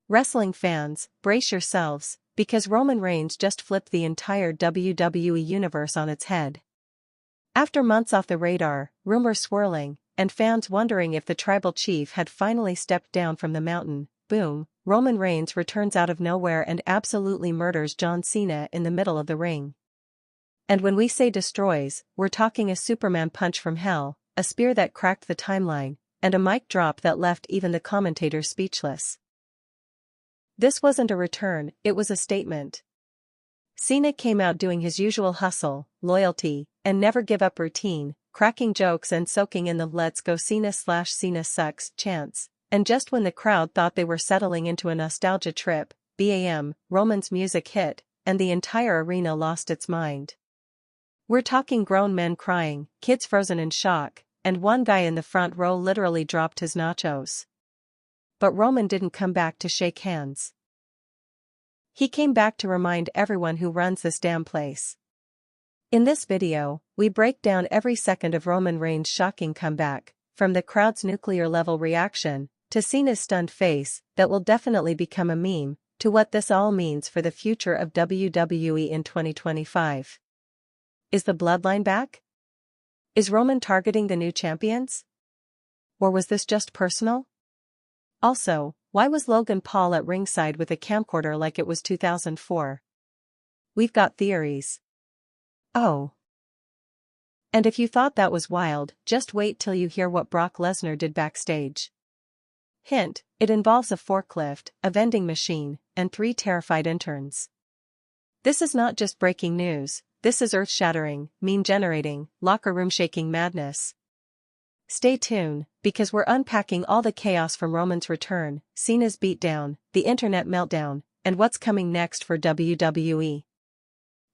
Wrestling fans, brace yourselves, because Roman Reigns just flipped the entire WWE Universe on its head. After months off the radar, rumors swirling, and fans wondering if the tribal chief had finally stepped down from the mountain, boom, Roman Reigns returns out of nowhere and absolutely murders John Cena in the middle of the ring. And when we say destroys, we're talking a Superman punch from hell, a spear that cracked the timeline, and a mic drop that left even the commentators speechless. This wasn't a return, it was a statement. Cena came out doing his usual hustle, loyalty, and never give up routine, cracking jokes and soaking in the "Let's go Cena/Cena sucks" chants, and just when the crowd thought they were settling into a nostalgia trip, bam, Roman's music hit, and the entire arena lost its mind. We're talking grown men crying, kids frozen in shock, and one guy in the front row literally dropped his nachos. But Roman didn't come back to shake hands. He came back to remind everyone who runs this damn place. In this video, we break down every second of Roman Reigns' shocking comeback, from the crowd's nuclear-level reaction, to Cena's stunned face, that will definitely become a meme, to what this all means for the future of WWE in 2025. Is the bloodline back? Is Roman targeting the new champions? Or was this just personal? Also, why was Logan Paul at ringside with a camcorder like it was 2004? We've got theories. Oh. And if you thought that was wild, just wait till you hear what Brock Lesnar did backstage. Hint, it involves a forklift, a vending machine, and 3 terrified interns. This is not just breaking news, this is earth-shattering, meme-generating, locker room-shaking madness. Stay tuned, because we're unpacking all the chaos from Roman's return, Cena's beatdown, the internet meltdown, and what's coming next for WWE.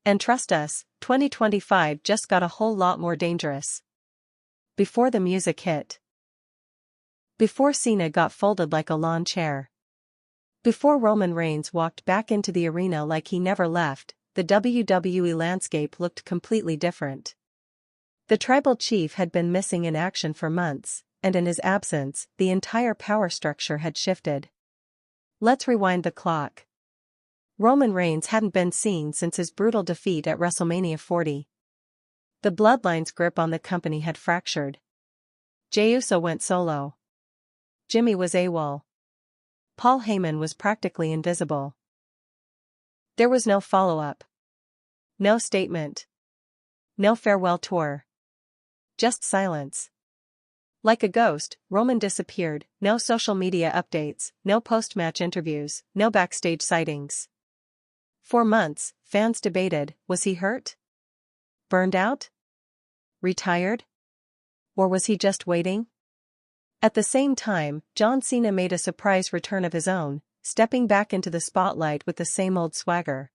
And trust us, 2025 just got a whole lot more dangerous. Before the music hit. Before Cena got folded like a lawn chair. Before Roman Reigns walked back into the arena like he never left, the WWE landscape looked completely different. The tribal chief had been missing in action for months, and in his absence, the entire power structure had shifted. Let's rewind the clock. Roman Reigns hadn't been seen since his brutal defeat at WrestleMania 40. The Bloodline's grip on the company had fractured. Jey Uso went solo. Jimmy was AWOL. Paul Heyman was practically invisible. There was no follow-up. No statement. No farewell tour. Just silence. Like a ghost, Roman disappeared, no social media updates, no post-match interviews, no backstage sightings. For months, fans debated, was he hurt? Burned out? Retired? Or was he just waiting? At the same time, John Cena made a surprise return of his own, stepping back into the spotlight with the same old swagger.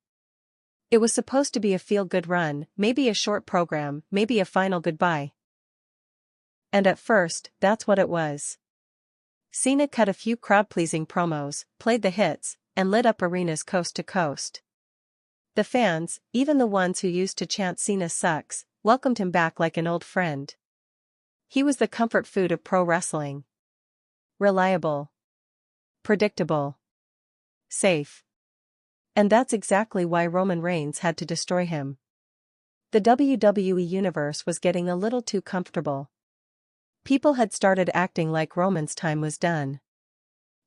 It was supposed to be a feel-good run, maybe a short program, maybe a final goodbye. And at first, that's what it was. Cena cut a few crowd-pleasing promos, played the hits, and lit up arenas coast to coast. The fans, even the ones who used to chant "Cena sucks," welcomed him back like an old friend. He was the comfort food of pro wrestling. Reliable. Predictable. Safe. And that's exactly why Roman Reigns had to destroy him. The WWE Universe was getting a little too comfortable. People had started acting like Roman's time was done.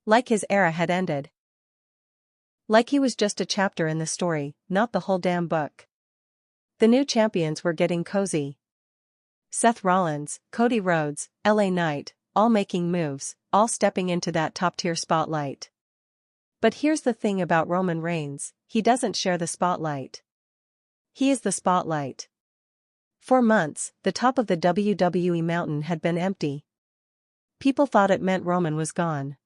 Like his era had ended. Like he was just a chapter in the story, not the whole damn book. The new champions were getting cozy. Seth Rollins, Cody Rhodes, LA Knight, all making moves, all stepping into that top-tier spotlight. But here's the thing about Roman Reigns, he doesn't share the spotlight. He is the spotlight. For months, the top of the WWE mountain had been empty. People thought it meant Roman was gone.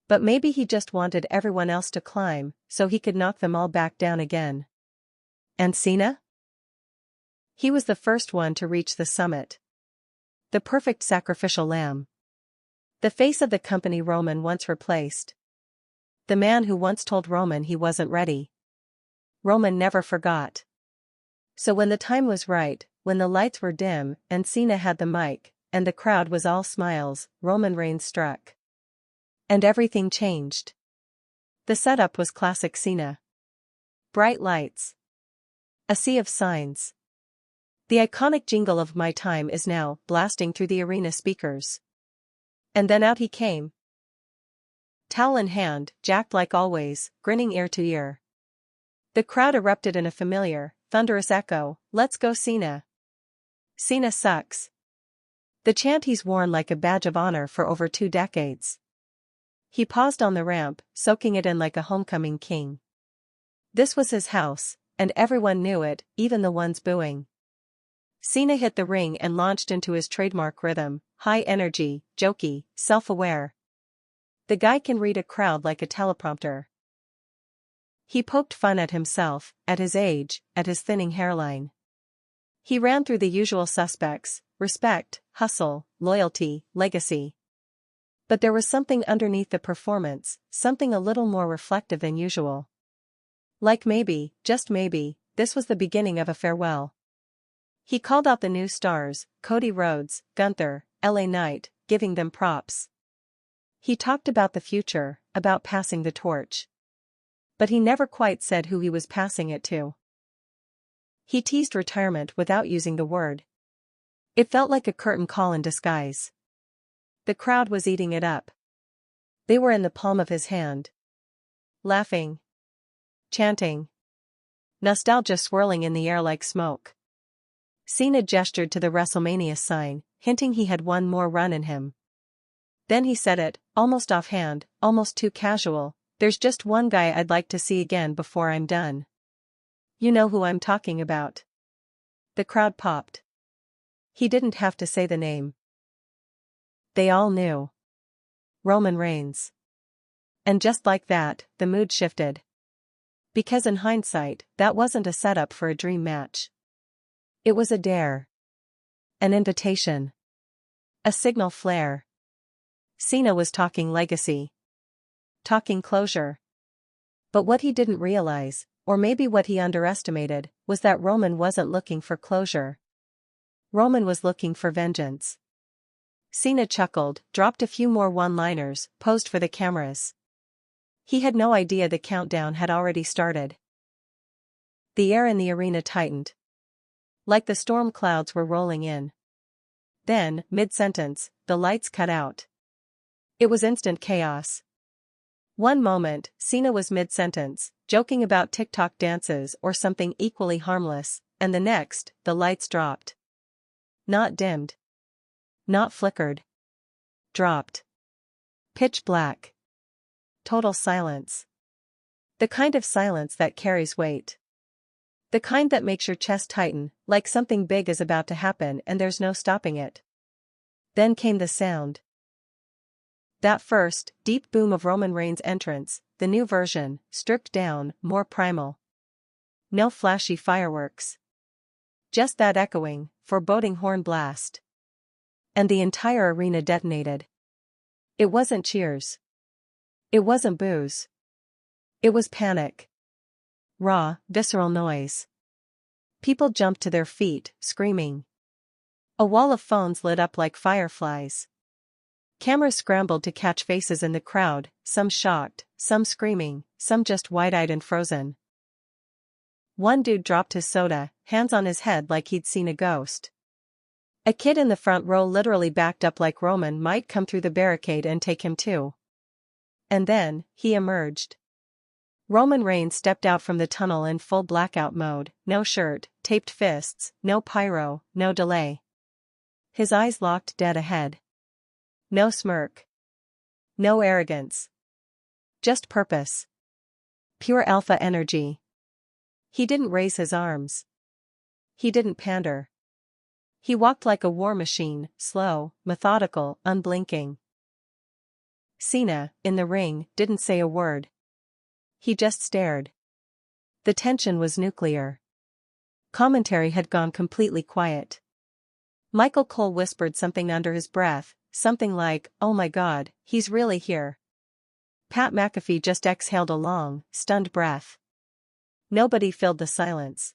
But maybe he just wanted everyone else to climb, so he could knock them all back down again. And Cena? He was the first one to reach the summit. The perfect sacrificial lamb. The face of the company Roman once replaced. The man who once told Roman he wasn't ready. Roman never forgot. So when the time was right, when the lights were dim, and Cena had the mic, and the crowd was all smiles, Roman Reigns struck. And everything changed. The setup was classic Cena. Bright lights. A sea of signs. The iconic jingle of "My Time Is Now" blasting through the arena speakers. And then out he came. Towel in hand, jacked like always, grinning ear to ear. The crowd erupted in a familiar, thunderous echo, "Let's go Cena! Cena sucks!" The chant he's worn like a badge of honor for over 2 decades. He paused on the ramp, soaking it in like a homecoming king. This was his house, and everyone knew it, even the ones booing. Cena hit the ring and launched into his trademark rhythm, high energy, jokey, self-aware. The guy can read a crowd like a teleprompter. He poked fun at himself, at his age, at his thinning hairline. He ran through the usual suspects: respect, hustle, loyalty, legacy. But there was something underneath the performance, something a little more reflective than usual. Like maybe, just maybe, this was the beginning of a farewell. He called out the new stars, Cody Rhodes, Gunther, LA Knight, giving them props. He talked about the future, about passing the torch. But he never quite said who he was passing it to. He teased retirement without using the word. It felt like a curtain call in disguise. The crowd was eating it up. They were in the palm of his hand. Laughing. Chanting. Nostalgia swirling in the air like smoke. Cena gestured to the WrestleMania sign, hinting he had one more run in him. Then he said it, almost offhand, almost too casual, "There's just one guy I'd like to see again before I'm done. You know who I'm talking about." The crowd popped. He didn't have to say the name. They all knew. Roman Reigns. And just like that, the mood shifted. Because in hindsight, that wasn't a setup for a dream match. It was a dare. An invitation. A signal flare. Cena was talking legacy. Talking closure. But what he didn't realize, or maybe what he underestimated, was that Roman wasn't looking for closure. Roman was looking for vengeance. Cena chuckled, dropped a few more one-liners, posed for the cameras. He had no idea the countdown had already started. The air in the arena tightened. Like the storm clouds were rolling in. Then, mid-sentence, the lights cut out. It was instant chaos. One moment, Cena was mid-sentence, joking about TikTok dances or something equally harmless, and the next, the lights dropped. Not dimmed. Not flickered. Dropped. Pitch black. Total silence. The kind of silence that carries weight. The kind that makes your chest tighten, like something big is about to happen and there's no stopping it. Then came the sound. That first, deep boom of Roman Reigns' entrance, the new version, stripped down, more primal. No flashy fireworks. Just that echoing, foreboding horn blast. And the entire arena detonated. It wasn't cheers. It wasn't boos. It was panic. Raw, visceral noise. People jumped to their feet, screaming. A wall of phones lit up like fireflies. Cameras scrambled to catch faces in the crowd, some shocked, some screaming, some just wide-eyed and frozen. One dude dropped his soda, hands on his head like he'd seen a ghost. A kid in the front row literally backed up like Roman might come through the barricade and take him too. And then, he emerged. Roman Reigns stepped out from the tunnel in full blackout mode, no shirt, taped fists, no pyro, no delay. His eyes locked dead ahead. No smirk. No arrogance. Just purpose. Pure alpha energy. He didn't raise his arms. He didn't pander. He walked like a war machine, slow, methodical, unblinking. Cena, in the ring, didn't say a word. He just stared. The tension was nuclear. Commentary had gone completely quiet. Michael Cole whispered something under his breath, something like, "Oh my God, he's really here." Pat McAfee just exhaled a long, stunned breath. Nobody filled the silence.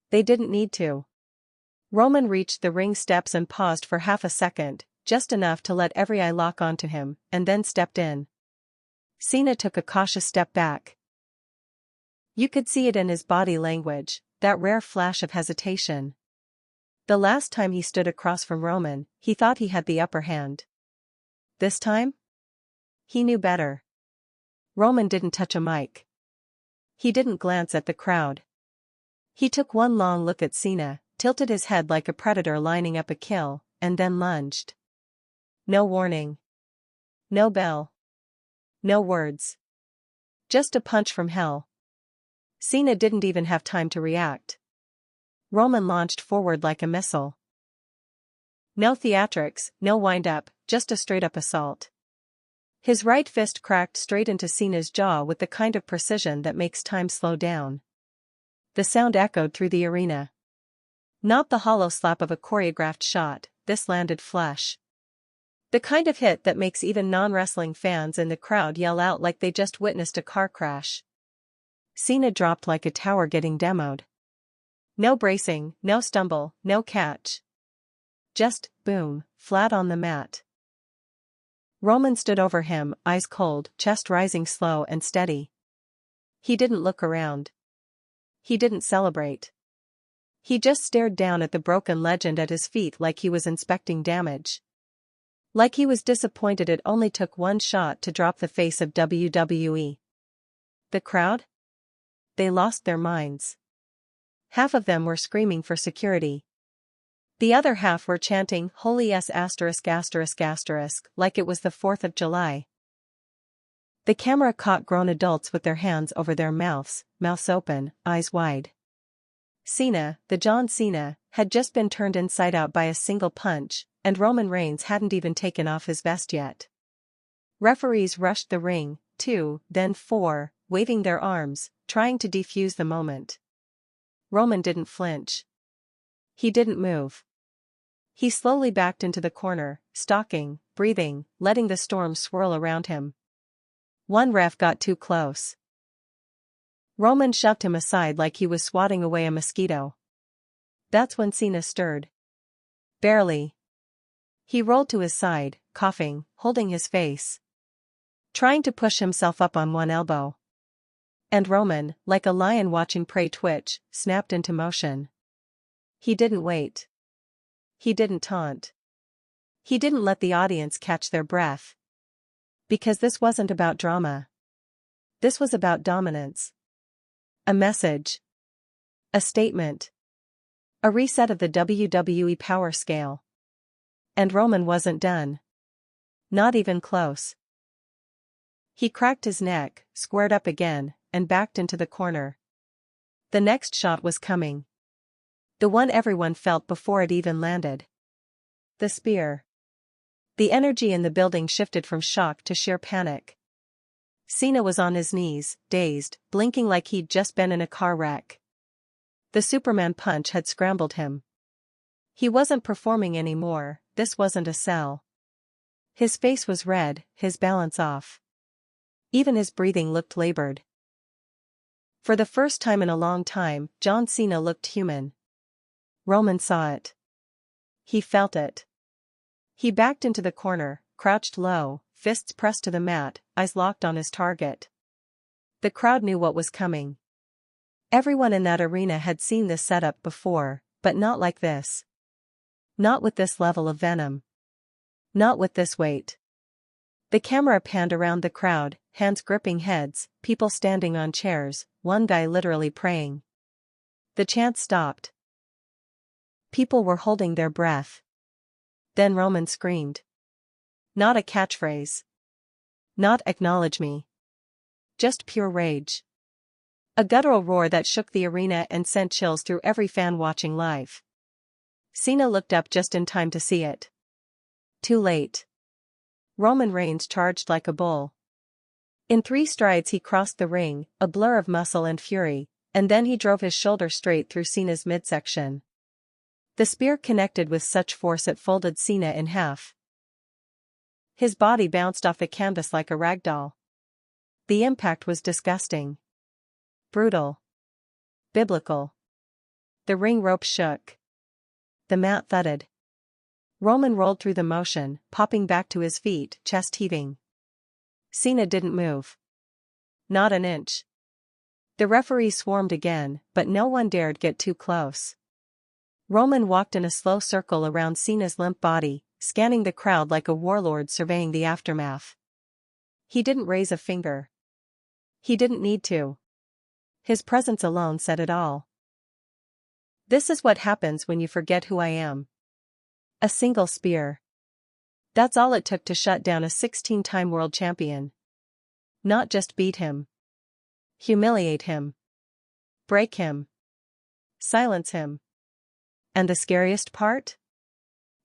They didn't need to. Roman reached the ring steps and paused for half a second, just enough to let every eye lock onto him, and then stepped in. Cena took a cautious step back. You could see it in his body language, that rare flash of hesitation. The last time he stood across from Roman, he thought he had the upper hand. This time? He knew better. Roman didn't touch a mic. He didn't glance at the crowd. He took one long look at Cena, tilted his head like a predator lining up a kill, and then lunged. No warning. No bell. No words. Just a punch from hell. Cena didn't even have time to react. Roman launched forward like a missile. No theatrics, no wind-up, just a straight-up assault. His right fist cracked straight into Cena's jaw with the kind of precision that makes time slow down. The sound echoed through the arena. Not the hollow slap of a choreographed shot, this landed flush. The kind of hit that makes even non-wrestling fans in the crowd yell out like they just witnessed a car crash. Cena dropped like a tower getting demoed. No bracing, no stumble, no catch. Just, boom, flat on the mat. Roman stood over him, eyes cold, chest rising slow and steady. He didn't look around. He didn't celebrate. He just stared down at the broken legend at his feet like he was inspecting damage. Like he was disappointed it only took one shot to drop the face of WWE. The crowd? They lost their minds. Half of them were screaming for security. The other half were chanting, "Holy S******" like it was the 4th of July. The camera caught grown adults with their hands over their mouths open, eyes wide. Cena, the John Cena, had just been turned inside out by a single punch, and Roman Reigns hadn't even taken off his vest yet. Referees rushed the ring, 2, then 4, waving their arms, trying to defuse the moment. Roman didn't flinch. He didn't move. He slowly backed into the corner, stalking, breathing, letting the storm swirl around him. One ref got too close. Roman shoved him aside like he was swatting away a mosquito. That's when Cena stirred. Barely. He rolled to his side, coughing, holding his face. Trying to push himself up on one elbow. And Roman, like a lion watching prey twitch, snapped into motion. He didn't wait. He didn't taunt. He didn't let the audience catch their breath. Because this wasn't about drama. This was about dominance. A message. A statement. A reset of the WWE power scale. And Roman wasn't done. Not even close. He cracked his neck, squared up again, and backed into the corner. The next shot was coming. The one everyone felt before it even landed. The spear. The energy in the building shifted from shock to sheer panic. Cena was on his knees, dazed, blinking like he'd just been in a car wreck. The Superman punch had scrambled him. He wasn't performing anymore, this wasn't a cell. His face was red, his balance off. Even his breathing looked labored. For the first time in a long time, John Cena looked human. Roman saw it. He felt it. He backed into the corner, crouched low, fists pressed to the mat, eyes locked on his target. The crowd knew what was coming. Everyone in that arena had seen this setup before, but not like this. Not with this level of venom. Not with this weight. The camera panned around the crowd, hands gripping heads, people standing on chairs, one guy literally praying. The chants stopped. People were holding their breath. Then Roman screamed. Not a catchphrase. Not "acknowledge me." Just pure rage. A guttural roar that shook the arena and sent chills through every fan watching live. Cena looked up just in time to see it. Too late. Roman Reigns charged like a bull. In 3 strides he crossed the ring, a blur of muscle and fury, and then he drove his shoulder straight through Cena's midsection. The spear connected with such force it folded Cena in half. His body bounced off the canvas like a rag doll. The impact was disgusting. Brutal. Biblical. The ring rope shook. The mat thudded. Roman rolled through the motion, popping back to his feet, chest heaving. Cena didn't move. Not an inch. The referees swarmed again, but no one dared get too close. Roman walked in a slow circle around Cena's limp body, scanning the crowd like a warlord surveying the aftermath. He didn't raise a finger. He didn't need to. His presence alone said it all. This is what happens when you forget who I am. A single spear. That's all it took to shut down a 16-time world champion. Not just beat him. Humiliate him. Break him. Silence him. And the scariest part?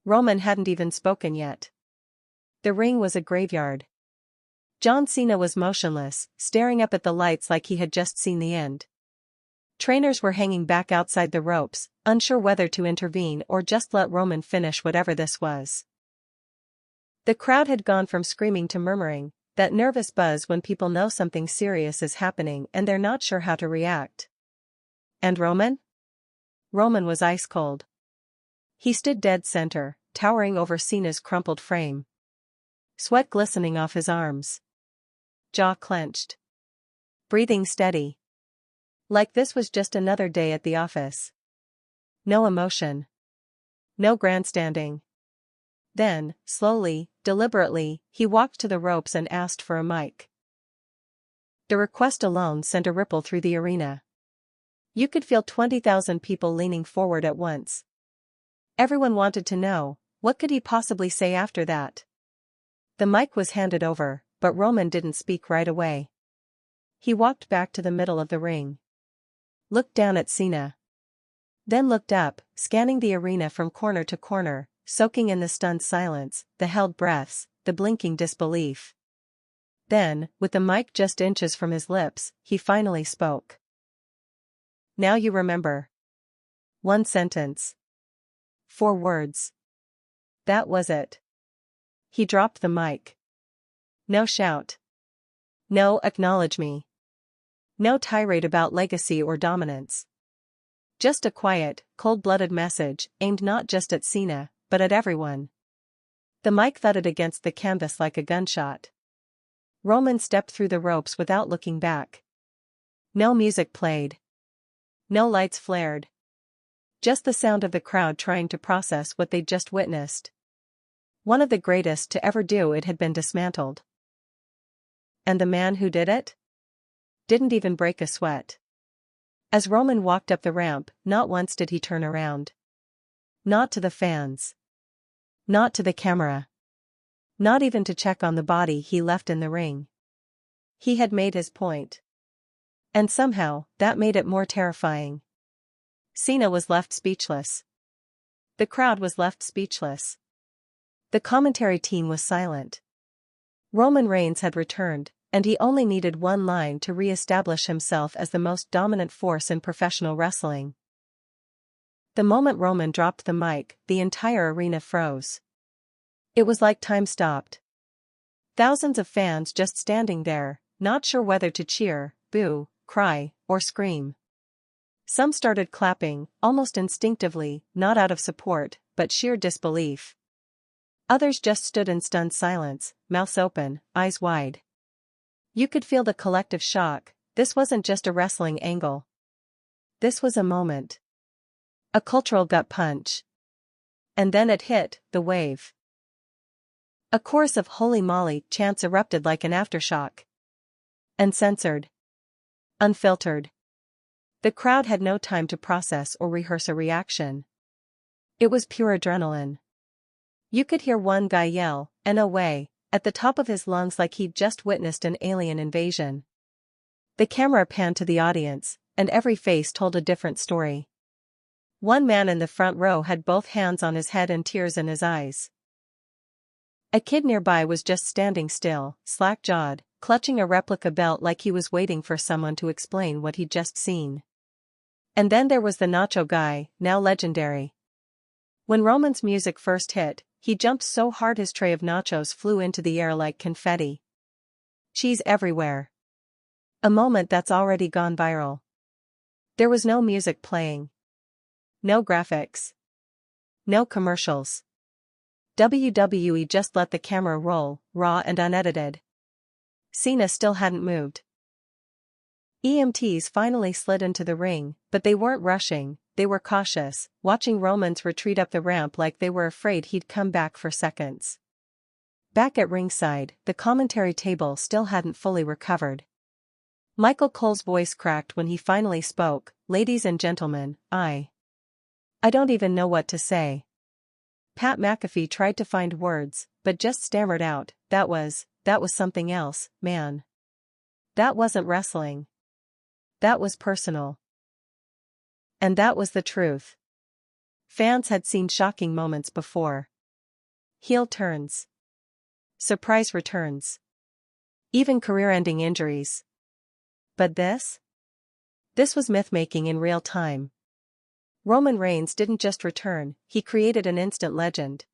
Roman hadn't even spoken yet. The ring was a graveyard. John Cena was motionless, staring up at the lights like he had just seen the end. Trainers were hanging back outside the ropes, unsure whether to intervene or just let Roman finish whatever this was. The crowd had gone from screaming to murmuring, that nervous buzz when people know something serious is happening and they're not sure how to react. And Roman? Roman was ice cold. He stood dead center, towering over Cena's crumpled frame. Sweat glistening off his arms. Jaw clenched. Breathing steady. Like this was just another day at the office. No emotion. No grandstanding. Then, slowly, deliberately, he walked to the ropes and asked for a mic. The request alone sent a ripple through the arena. You could feel 20,000 people leaning forward at once. Everyone wanted to know, what could he possibly say after that? The mic was handed over, but Roman didn't speak right away. He walked back to the middle of the ring. Looked down at Cena. Then looked up, scanning the arena from corner to corner, soaking in the stunned silence, the held breaths, the blinking disbelief. Then, with the mic just inches from his lips, he finally spoke. Now you remember. One sentence. 4 words. That was it. He dropped the mic. No shout. No acknowledge me. No tirade about legacy or dominance. Just a quiet, cold-blooded message, aimed not just at Cena, but at everyone. The mic thudded against the canvas like a gunshot. Roman stepped through the ropes without looking back. No music played. No lights flared. Just the sound of the crowd trying to process what they'd just witnessed. One of the greatest to ever do it had been dismantled. And the man who did it? Didn't even break a sweat. As Roman walked up the ramp, not once did he turn around. Not to the fans. Not to the camera. Not even to check on the body he left in the ring. He had made his point. And somehow, that made it more terrifying. Cena was left speechless. The crowd was left speechless. The commentary team was silent. Roman Reigns had returned, and he only needed one line to re-establish himself as the most dominant force in professional wrestling. The moment Roman dropped the mic, the entire arena froze. It was like time stopped. Thousands of fans just standing there, not sure whether to cheer, boo, cry, or scream. Some started clapping, almost instinctively, not out of support, but sheer disbelief. Others just stood in stunned silence, mouths open, eyes wide. You could feel the collective shock. This wasn't just a wrestling angle. This was a moment. A cultural gut punch. And then it hit, the wave. A chorus of "Holy Molly" chants erupted like an aftershock. Uncensored. Unfiltered. The crowd had no time to process or rehearse a reaction. It was pure adrenaline. You could hear one guy yell, "No way," at the top of his lungs like he'd just witnessed an alien invasion. The camera panned to the audience, and every face told a different story. One man in the front row had both hands on his head and tears in his eyes. A kid nearby was just standing still, slack-jawed, clutching a replica belt like he was waiting for someone to explain what he'd just seen. And then there was the nacho guy, now legendary. When Roman's music first hit, he jumped so hard his tray of nachos flew into the air like confetti. Cheese everywhere. A moment that's already gone viral. There was no music playing. No graphics. No commercials. WWE just let the camera roll, raw and unedited. Cena still hadn't moved. EMTs finally slid into the ring, but they weren't rushing, they were cautious, watching Roman's retreat up the ramp like they were afraid he'd come back for seconds. Back at ringside, the commentary table still hadn't fully recovered. Michael Cole's voice cracked when he finally spoke. "Ladies and gentlemen, I don't even know what to say." Pat McAfee tried to find words, but just stammered out, that was something else, man. That wasn't wrestling. That was personal." And that was the truth. Fans had seen shocking moments before. Heel turns. Surprise returns. Even career-ending injuries. But this? This was myth-making in real time. Roman Reigns didn't just return, he created an instant legend.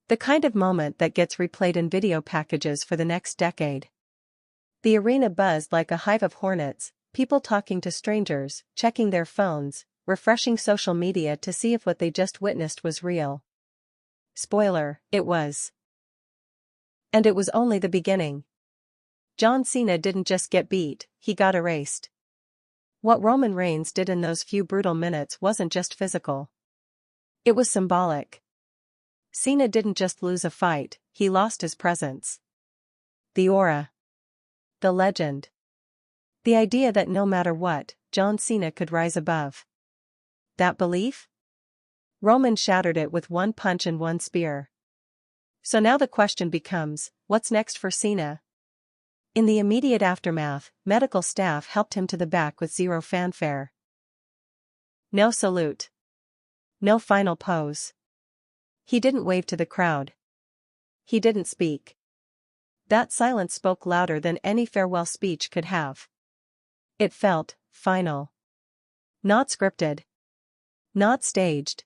The kind of moment that gets replayed in video packages for the next decade. The arena buzzed like a hive of hornets, people talking to strangers, checking their phones, refreshing social media to see if what they just witnessed was real. Spoiler, it was. And it was only the beginning. John Cena didn't just get beat, he got erased. What Roman Reigns did in those few brutal minutes wasn't just physical. It was symbolic. Cena didn't just lose a fight, he lost his presence. The aura. The legend. The idea that no matter what, John Cena could rise above. That belief? Roman shattered it with one punch and one spear. So now the question becomes, what's next for Cena? In the immediate aftermath, medical staff helped him to the back with zero fanfare. No salute. No final pose. He didn't wave to the crowd. He didn't speak. That silence spoke louder than any farewell speech could have. It felt final. Not scripted. Not staged.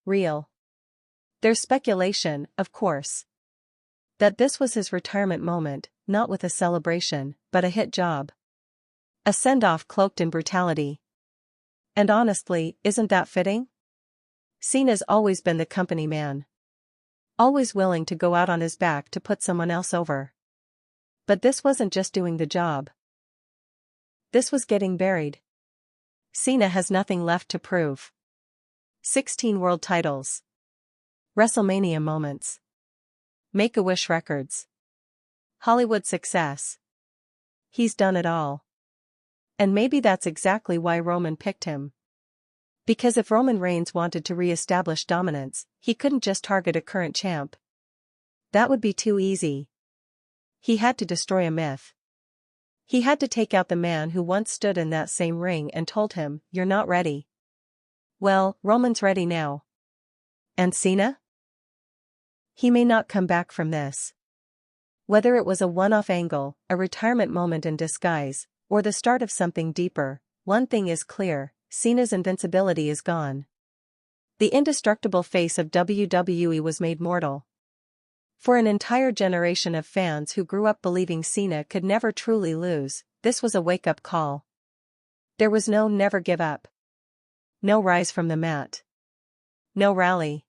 Real. There's speculation, of course, that this was his retirement moment, not with a celebration, but a hit job. A send-off cloaked in brutality. And honestly, isn't that fitting? Cena's always been the company man. Always willing to go out on his back to put someone else over. But this wasn't just doing the job. This was getting buried. Cena has nothing left to prove. 16 world titles. WrestleMania moments. Make-A-Wish records. Hollywood success. He's done it all. And maybe that's exactly why Roman picked him. Because if Roman Reigns wanted to re-establish dominance, he couldn't just target a current champ. That would be too easy. He had to destroy a myth. He had to take out the man who once stood in that same ring and told him, "You're not ready." Well, Roman's ready now. And Cena? He may not come back from this. Whether it was a one-off angle, a retirement moment in disguise, or the start of something deeper, one thing is clear, Cena's invincibility is gone. The indestructible face of WWE was made mortal. For an entire generation of fans who grew up believing Cena could never truly lose, this was a wake-up call. There was no never give up. No rise from the mat. No rally.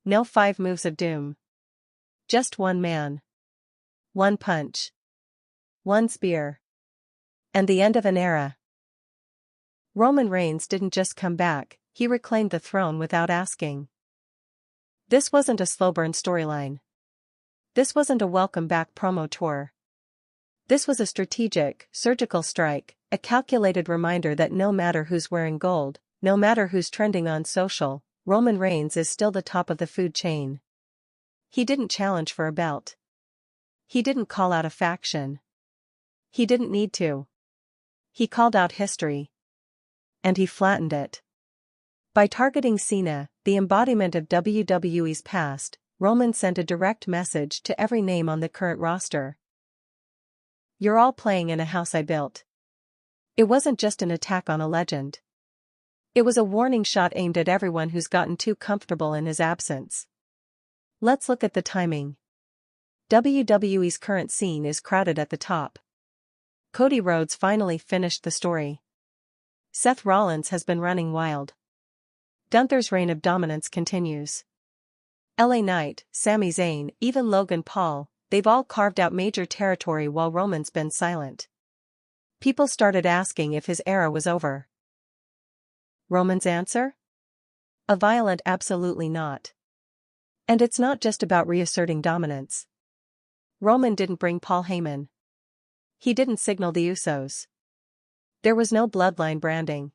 No 5 moves of doom. Just one man. One punch. One spear. And the end of an era. Roman Reigns didn't just come back, he reclaimed the throne without asking. This wasn't a slow burn storyline. This wasn't a welcome back promo tour. This was a strategic, surgical strike, a calculated reminder that no matter who's wearing gold, no matter who's trending on social, Roman Reigns is still the top of the food chain. He didn't challenge for a belt. He didn't call out a faction. He didn't need to. He called out history. And he flattened it. By targeting Cena, the embodiment of WWE's past, Roman sent a direct message to every name on the current roster. You're all playing in a house I built. It wasn't just an attack on a legend. It was a warning shot aimed at everyone who's gotten too comfortable in his absence. Let's look at the timing. WWE's current scene is crowded at the top. Cody Rhodes finally finished the story. Seth Rollins has been running wild. Gunther's reign of dominance continues. LA Knight, Sami Zayn, even Logan Paul, they've all carved out major territory while Roman's been silent. People started asking if his era was over. Roman's answer? A violent absolutely not. And it's not just about reasserting dominance. Roman didn't bring Paul Heyman. He didn't signal the Usos. There was no bloodline branding.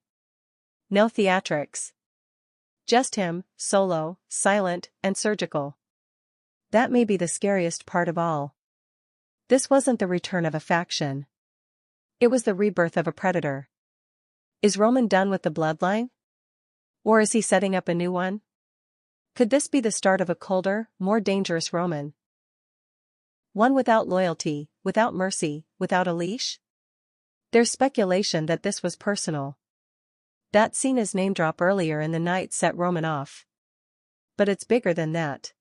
No theatrics. Just him, solo, silent, and surgical. That may be the scariest part of all. This wasn't the return of a faction. It was the rebirth of a predator. Is Roman done with the bloodline? Or is he setting up a new one? Could this be the start of a colder, more dangerous Roman? One without loyalty, without mercy, without a leash? There's speculation that this was personal. That Cena's name drop earlier in the night set Roman off. But it's bigger than that.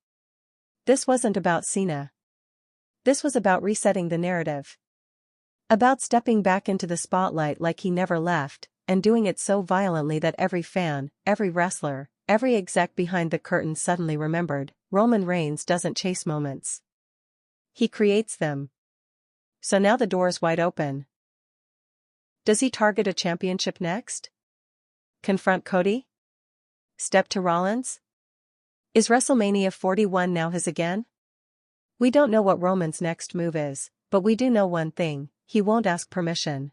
This wasn't about Cena. This was about resetting the narrative. About stepping back into the spotlight like he never left, and doing it so violently that every fan, every wrestler, every exec behind the curtain suddenly remembered, Roman Reigns doesn't chase moments. He creates them. So now the door's wide open. Does he target a championship next? Confront Cody? Step to Rollins? Is WrestleMania 41 now his again? We don't know what Roman's next move is, but we do know one thing: he won't ask permission.